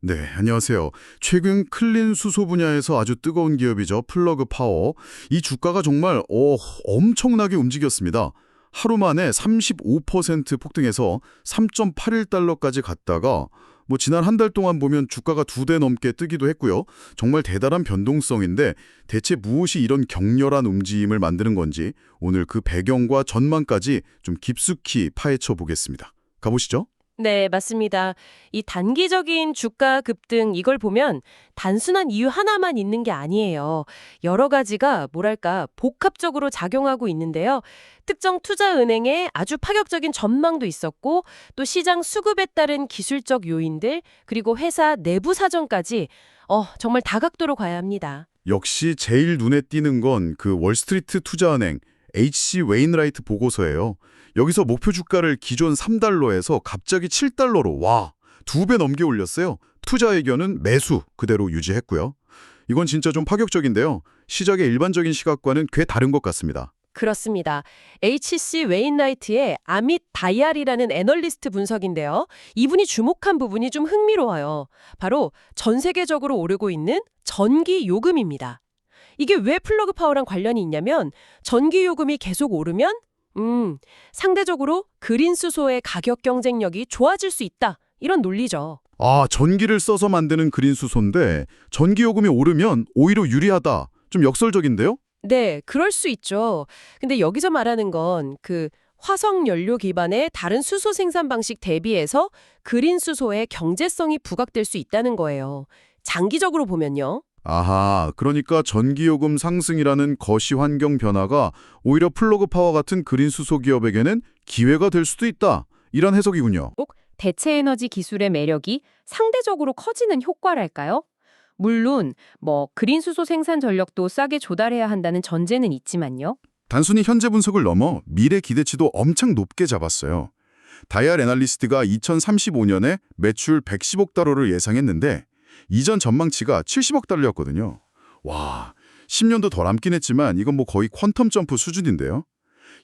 네, 안녕하세요. 최근 클린 수소 분야에서 아주 뜨거운 기업이죠. 플러그 파워. 이 주가가 정말 엄청나게 움직였습니다. 하루 만에 35% 폭등해서 3.81달러까지 갔다가 지난 한 달 동안 보면 주가가 2배 넘게 뜨기도 했고요. 정말 대단한 변동성인데 대체 무엇이 이런 격렬한 움직임을 만드는 건지 오늘 그 배경과 전망까지 좀 깊숙이 파헤쳐 보겠습니다. 가보시죠. 네, 맞습니다. 이 단기적인 주가 급등 이걸 보면 단순한 이유 하나만 있는 게 아니에요. 여러 가지가 뭐랄까 복합적으로 작용하고 있는데요. 특정 투자은행의 아주 파격적인 전망도 있었고 또 시장 수급에 따른 기술적 요인들 그리고 회사 내부 사정까지 정말 다각도로 가야 합니다. 역시 제일 눈에 띄는 건 그 월스트리트 투자은행 H.C. 웨인라이트 보고서예요. 여기서 목표 주가를 기존 3달러에서 갑자기 7달러로 2배 넘게 올렸어요. 투자 의견은 매수 그대로 유지했고요. 이건 진짜 좀 파격적인데요. 시장의 일반적인 시각과는 꽤 다른 것 같습니다. 그렇습니다. HC 웨인라이트의 아밋 다이알이라는 애널리스트 분석인데요. 이분이 주목한 부분이 좀 흥미로워요. 바로 전 세계적으로 오르고 있는 전기 요금입니다. 이게 왜 플러그 파워랑 관련이 있냐면 전기 요금이 계속 오르면 상대적으로 그린 수소의 가격 경쟁력이 좋아질 수 있다. 이런 논리죠. 전기를 써서 만드는 그린 수소인데 전기 요금이 오르면 오히려 유리하다. 좀 역설적인데요? 네, 그럴 수 있죠. 근데 여기서 말하는 건 그 화석 연료 기반의 다른 수소 생산 방식 대비해서 그린 수소의 경제성이 부각될 수 있다는 거예요. 장기적으로 보면요. 아하, 그러니까 전기요금 상승이라는 거시 환경 변화가 오히려 플러그 파워 같은 그린 수소 기업에게는 기회가 될 수도 있다. 이런 해석이군요. 꼭 대체 에너지 기술의 매력이 상대적으로 커지는 효과랄까요? 물론 그린 수소 생산 전력도 싸게 조달해야 한다는 전제는 있지만요. 단순히 현재 분석을 넘어 미래 기대치도 엄청 높게 잡았어요. 다이알 애널리스트가 2035년에 매출 110억 달러를 예상했는데 이전 전망치가 70억 달러였거든요. 와, 10년도 더 남긴 했지만 이건 거의 퀀텀 점프 수준인데요.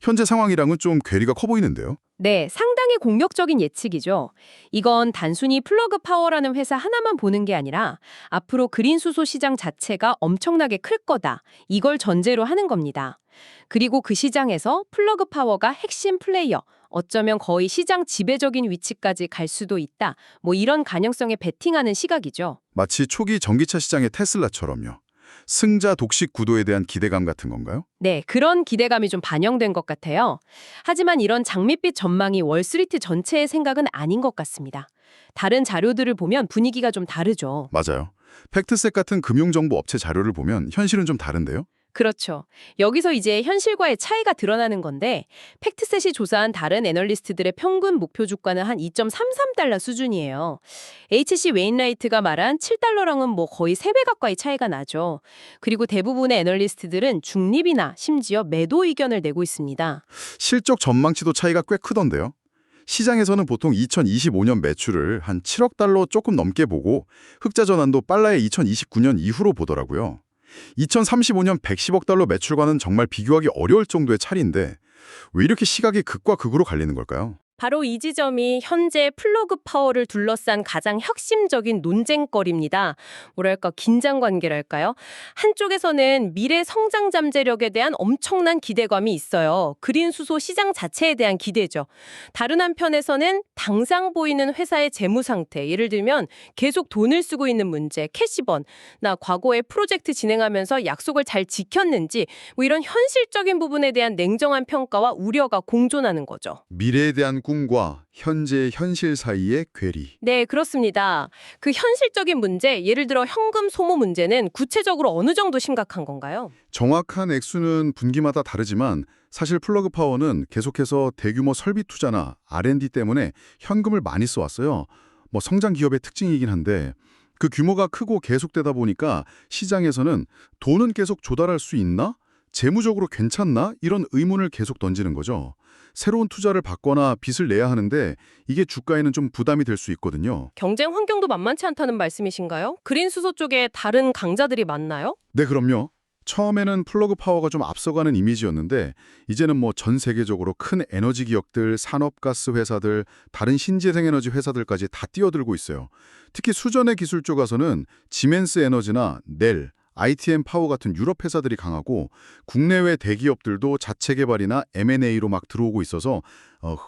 현재 상황이랑은 좀 괴리가 커 보이는데요. 네, 상당히 공격적인 예측이죠. 이건 단순히 플러그 파워라는 회사 하나만 보는 게 아니라 앞으로 그린 수소 시장 자체가 엄청나게 클 거다. 이걸 전제로 하는 겁니다. 그리고 그 시장에서 플러그 파워가 핵심 플레이어, 어쩌면 거의 시장 지배적인 위치까지 갈 수도 있다. 이런 가능성에 베팅하는 시각이죠. 마치 초기 전기차 시장의 테슬라처럼요. 승자 독식 구도에 대한 기대감 같은 건가요? 네, 그런 기대감이 좀 반영된 것 같아요. 하지만 이런 장밋빛 전망이 월스트리트 전체의 생각은 아닌 것 같습니다. 다른 자료들을 보면 분위기가 좀 다르죠. 맞아요. 팩트셋 같은 금융정보 업체 자료를 보면 현실은 좀 다른데요? 그렇죠. 여기서 이제 현실과의 차이가 드러나는 건데 팩트셋이 조사한 다른 애널리스트들의 평균 목표 주가는 한 2.33달러 수준이에요. HC 웨인라이트가 말한 7달러랑은 거의 3배 가까이 차이가 나죠. 그리고 대부분의 애널리스트들은 중립이나 심지어 매도 의견을 내고 있습니다. 실적 전망치도 차이가 꽤 크던데요. 시장에서는 보통 2025년 매출을 한 7억 달러 조금 넘게 보고 흑자 전환도 빨라야 2029년 이후로 보더라고요. 2035년 110억 달러 매출과는 정말 비교하기 어려울 정도의 차이인데 왜 이렇게 시각이 극과 극으로 갈리는 걸까요? 바로 이 지점이 현재 플러그 파워를 둘러싼 가장 혁신적인 논쟁거리입니다. 뭐랄까 긴장 관계랄까요? 한쪽에서는 미래 성장 잠재력에 대한 엄청난 기대감이 있어요. 그린 수소 시장 자체에 대한 기대죠. 다른 한편에서는 당장 보이는 회사의 재무 상태, 예를 들면 계속 돈을 쓰고 있는 문제, 캐시번, 나 과거에 프로젝트 진행하면서 약속을 잘 지켰는지 이런 현실적인 부분에 대한 냉정한 평가와 우려가 공존하는 거죠. 미래에 대한 꿈과 현재의 현실 사이의 괴리. 네, 그렇습니다. 그 현실적인 문제, 예를 들어 현금 소모 문제는 구체적으로 어느 정도 심각한 건가요? 정확한 액수는 분기마다 다르지만 사실 플러그 파워는 계속해서 대규모 설비 투자나 R&D 때문에 현금을 많이 써왔어요. 성장 기업의 특징이긴 한데 그 규모가 크고 계속되다 보니까 시장에서는 돈은 계속 조달할 수 있나? 재무적으로 괜찮나? 이런 의문을 계속 던지는 거죠. 새로운 투자를 받거나 빚을 내야 하는데 이게 주가에는 좀 부담이 될 수 있거든요. 경쟁 환경도 만만치 않다는 말씀이신가요? 그린 수소 쪽에 다른 강자들이 많나요? 네, 그럼요. 처음에는 플러그 파워가 좀 앞서가는 이미지였는데 이제는 뭐 전 세계적으로 큰 에너지 기업들, 산업가스 회사들, 다른 신재생에너지 회사들까지 다 뛰어들고 있어요. 특히 수전의 기술 쪽에서는 지멘스 에너지나 넬, ITM 파워 같은 유럽 회사들이 강하고 국내외 대기업들도 자체 개발이나 M&A로 막 들어오고 있어서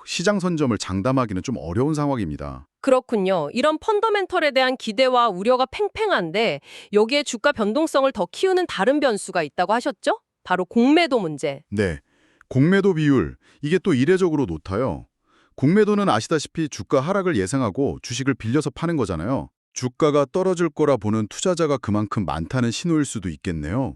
시장 선점을 장담하기는 좀 어려운 상황입니다. 그렇군요. 이런 펀더멘털에 대한 기대와 우려가 팽팽한데 여기에 주가 변동성을 더 키우는 다른 변수가 있다고 하셨죠? 바로 공매도 문제. 네, 공매도 비율, 이게 또 이례적으로 높아요. 공매도는 아시다시피 주가 하락을 예상하고 주식을 빌려서 파는 거잖아요. 주가가 떨어질 거라 보는 투자자가 그만큼 많다는 신호일 수도 있겠네요.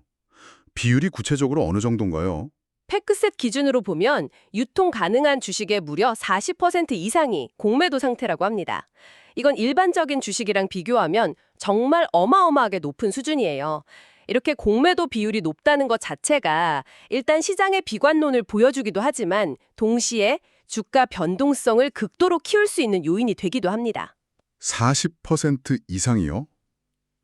비율이 구체적으로 어느 정도인가요? 팩크셋 기준으로 보면 유통 가능한 주식의 무려 40% 이상이 공매도 상태라고 합니다. 이건 일반적인 주식이랑 비교하면 정말 어마어마하게 높은 수준이에요. 이렇게 공매도 비율이 높다는 것 자체가 일단 시장의 비관론을 보여주기도 하지만 동시에 주가 변동성을 극도로 키울 수 있는 요인이 되기도 합니다. 40% 이상이요?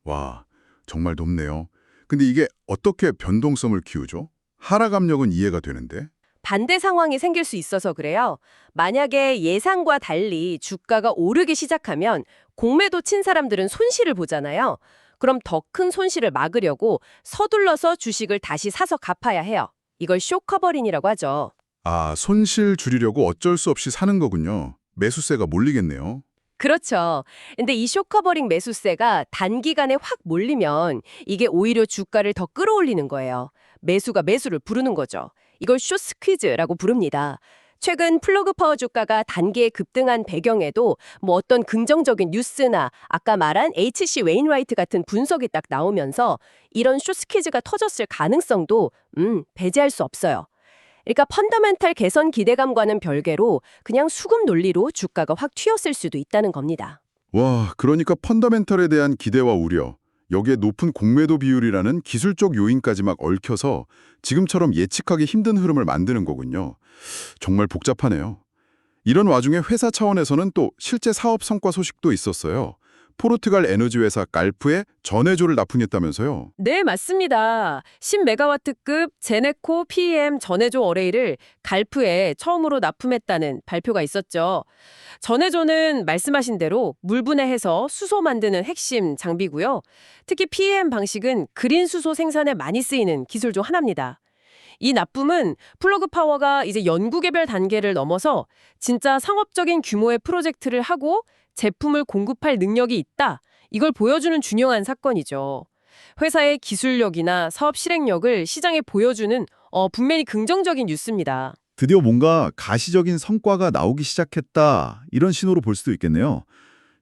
와, 정말 높네요. 근데 이게 어떻게 변동성을 키우죠? 하락 압력은 이해가 되는데. 반대 상황이 생길 수 있어서 그래요. 만약에 예상과 달리 주가가 오르기 시작하면 공매도 친 사람들은 손실을 보잖아요. 그럼 더 큰 손실을 막으려고 서둘러서 주식을 다시 사서 갚아야 해요. 이걸 쇼커버링이라고 하죠. 아, 손실 줄이려고 어쩔 수 없이 사는 거군요. 매수세가 몰리겠네요. 그렇죠. 근데 이 쇼커버링 매수세가 단기간에 확 몰리면 이게 오히려 주가를 더 끌어올리는 거예요. 매수가 매수를 부르는 거죠. 이걸 숏스퀴즈라고 부릅니다. 최근 플러그 파워 주가가 단기에 급등한 배경에도 뭐 어떤 긍정적인 뉴스나 아까 말한 HC 웨인라이트 같은 분석이 딱 나오면서 이런 숏스퀴즈가 터졌을 가능성도 배제할 수 없어요. 그러니까 펀더멘탈 개선 기대감과는 별개로 그냥 수급 논리로 주가가 확 튀었을 수도 있다는 겁니다. 와, 그러니까 펀더멘털에 대한 기대와 우려, 여기에 높은 공매도 비율이라는 기술적 요인까지 막 얽혀서 지금처럼 예측하기 힘든 흐름을 만드는 거군요. 정말 복잡하네요. 이런 와중에 회사 차원에서는 또 실제 사업 성과 소식도 있었어요. 포르투갈 에너지 회사 갈프에 전해조를 납품했다면서요. 네, 맞습니다. 10메가와트급 제네코 PEM 전해조 어레이를 갈프에 처음으로 납품했다는 발표가 있었죠. 전해조는 말씀하신 대로 물 분해해서 수소 만드는 핵심 장비고요. 특히 PEM 방식은 그린 수소 생산에 많이 쓰이는 기술 중 하나입니다. 이 납품은 플러그 파워가 이제 연구개발 단계를 넘어서 진짜 상업적인 규모의 프로젝트를 하고 제품을 공급할 능력이 있다. 이걸 보여주는 중요한 사건이죠. 회사의 기술력이나 사업 실행력을 시장에 보여주는 분명히 긍정적인 뉴스입니다. 드디어 뭔가 가시적인 성과가 나오기 시작했다. 이런 신호로 볼 수도 있겠네요.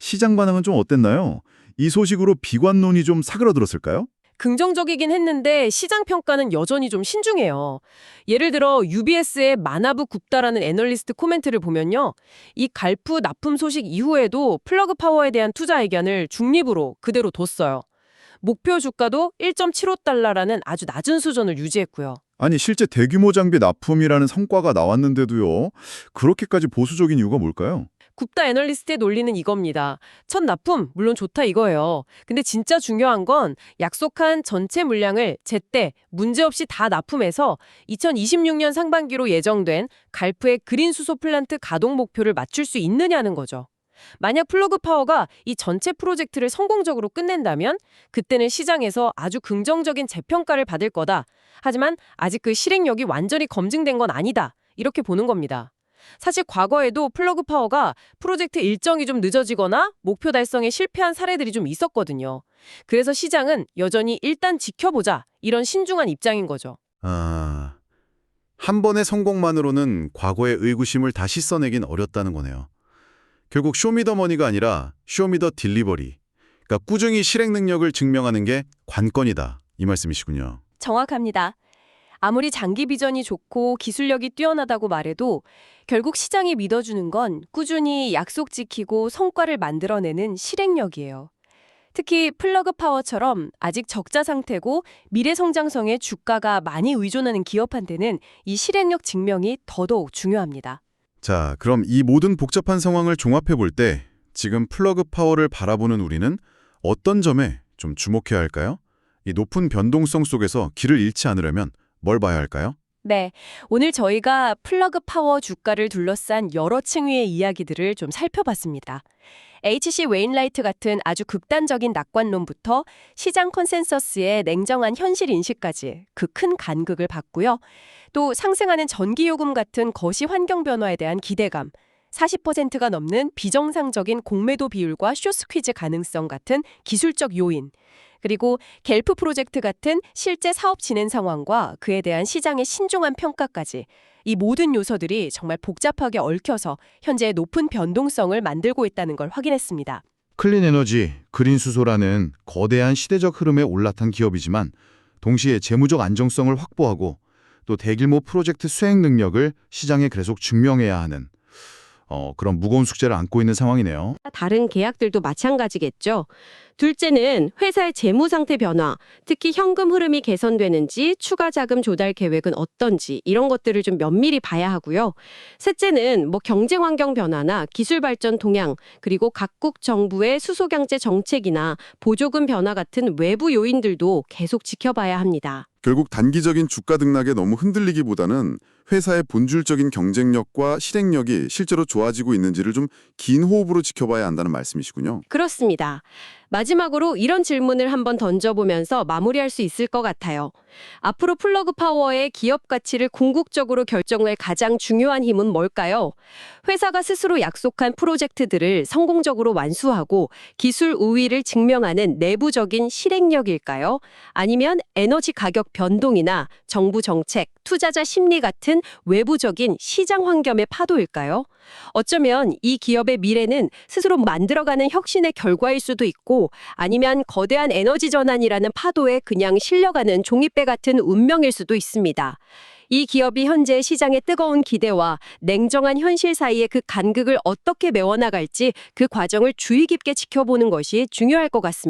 시장 반응은 좀 어땠나요? 이 소식으로 비관론이 좀 사그러들었을까요? 긍정적이긴 했는데 시장 평가는 여전히 좀 신중해요. 예를 들어 UBS의 마나부 굽다라는 애널리스트 코멘트를 보면요. 이 갈프 납품 소식 이후에도 플러그 파워에 대한 투자 의견을 중립으로 그대로 뒀어요. 목표 주가도 1.75달러라는 아주 낮은 수준을 유지했고요. 아니 실제 대규모 장비 납품이라는 성과가 나왔는데도요. 그렇게까지 보수적인 이유가 뭘까요? 굽다 애널리스트의 논리는 이겁니다. 첫 납품 물론 좋다 이거예요. 근데 진짜 중요한 건 약속한 전체 물량을 제때 문제없이 다 납품해서 2026년 상반기로 예정된 갈프의 그린 수소 플란트 가동 목표를 맞출 수 있느냐는 거죠. 만약 플러그 파워가 이 전체 프로젝트를 성공적으로 끝낸다면 그때는 시장에서 아주 긍정적인 재평가를 받을 거다. 하지만 아직 그 실행력이 완전히 검증된 건 아니다. 이렇게 보는 겁니다. 사실 과거에도 플러그 파워가 프로젝트 일정이 좀 늦어지거나 목표 달성에 실패한 사례들이 좀 있었거든요. 그래서 시장은 여전히 일단 지켜보자 이런 신중한 입장인 거죠. 아, 한 번의 성공만으로는 과거의 의구심을 다시 써내긴 어렵다는 거네요. 결국 쇼미더머니가 아니라 쇼미더 딜리버리, 그러니까 꾸준히 실행 능력을 증명하는 게 관건이다 이 말씀이시군요. 정확합니다. 아무리 장기 비전이 좋고 기술력이 뛰어나다고 말해도 결국 시장이 믿어주는 건 꾸준히 약속 지키고 성과를 만들어내는 실행력이에요. 특히 플러그 파워처럼 아직 적자 상태고 미래 성장성에 주가가 많이 의존하는 기업한테는 이 실행력 증명이 더더욱 중요합니다. 자, 그럼 이 모든 복잡한 상황을 종합해 볼 때 지금 플러그 파워를 바라보는 우리는 어떤 점에 좀 주목해야 할까요? 이 높은 변동성 속에서 길을 잃지 않으려면 뭘 봐야 할까요? 네, 오늘 저희가 플러그 파워 주가를 둘러싼 여러 층위의 이야기들을 좀 살펴봤습니다. H.C. 웨인라이트 같은 아주 극단적인 낙관론부터 시장 컨센서스의 냉정한 현실 인식까지 그 큰 간극을 봤고요. 또 상승하는 전기요금 같은 거시 환경 변화에 대한 기대감, 40%가 넘는 비정상적인 공매도 비율과 숏스퀴즈 가능성 같은 기술적 요인, 그리고 갤프 프로젝트 같은 실제 사업 진행 상황과 그에 대한 시장의 신중한 평가까지 이 모든 요소들이 정말 복잡하게 얽혀서 현재 높은 변동성을 만들고 있다는 걸 확인했습니다. 클린 에너지, 그린 수소라는 거대한 시대적 흐름에 올라탄 기업이지만 동시에 재무적 안정성을 확보하고 또 대규모 프로젝트 수행 능력을 시장에 계속 증명해야 하는 그런 무거운 숙제를 안고 있는 상황이네요. 다른 계약들도 마찬가지겠죠. 둘째는 회사의 재무 상태 변화, 특히 현금 흐름이 개선되는지, 추가 자금 조달 계획은 어떤지 이런 것들을 좀 면밀히 봐야 하고요. 셋째는 경쟁 환경 변화나 기술 발전 동향, 그리고 각국 정부의 수소 경제 정책이나 보조금 변화 같은 외부 요인들도 계속 지켜봐야 합니다. 결국 단기적인 주가 등락에 너무 흔들리기보다는 회사의 본질적인 경쟁력과 실행력이 실제로 좋아지고 있는지를 좀 긴 호흡으로 지켜봐야 한다는 말씀이시군요. 그렇습니다. 마지막으로 이런 질문을 한번 던져보면서 마무리할 수 있을 것 같아요. 앞으로 플러그 파워의 기업 가치를 궁극적으로 결정할 가장 중요한 힘은 뭘까요? 회사가 스스로 약속한 프로젝트들을 성공적으로 완수하고 기술 우위를 증명하는 내부적인 실행력일까요? 아니면 에너지 가격 변동이나 정부 정책, 투자자 심리 같은 외부적인 시장 환경의 파도일까요? 어쩌면 이 기업의 미래는 스스로 만들어가는 혁신의 결과일 수도 있고 아니면 거대한 에너지 전환이라는 파도에 그냥 실려가는 종이배 같은 운명일 수도 있습니다. 이 기업이 현재 시장의 뜨거운 기대와 냉정한 현실 사이의 그 간극을 어떻게 메워나갈지 그 과정을 주의 깊게 지켜보는 것이 중요할 것 같습니다.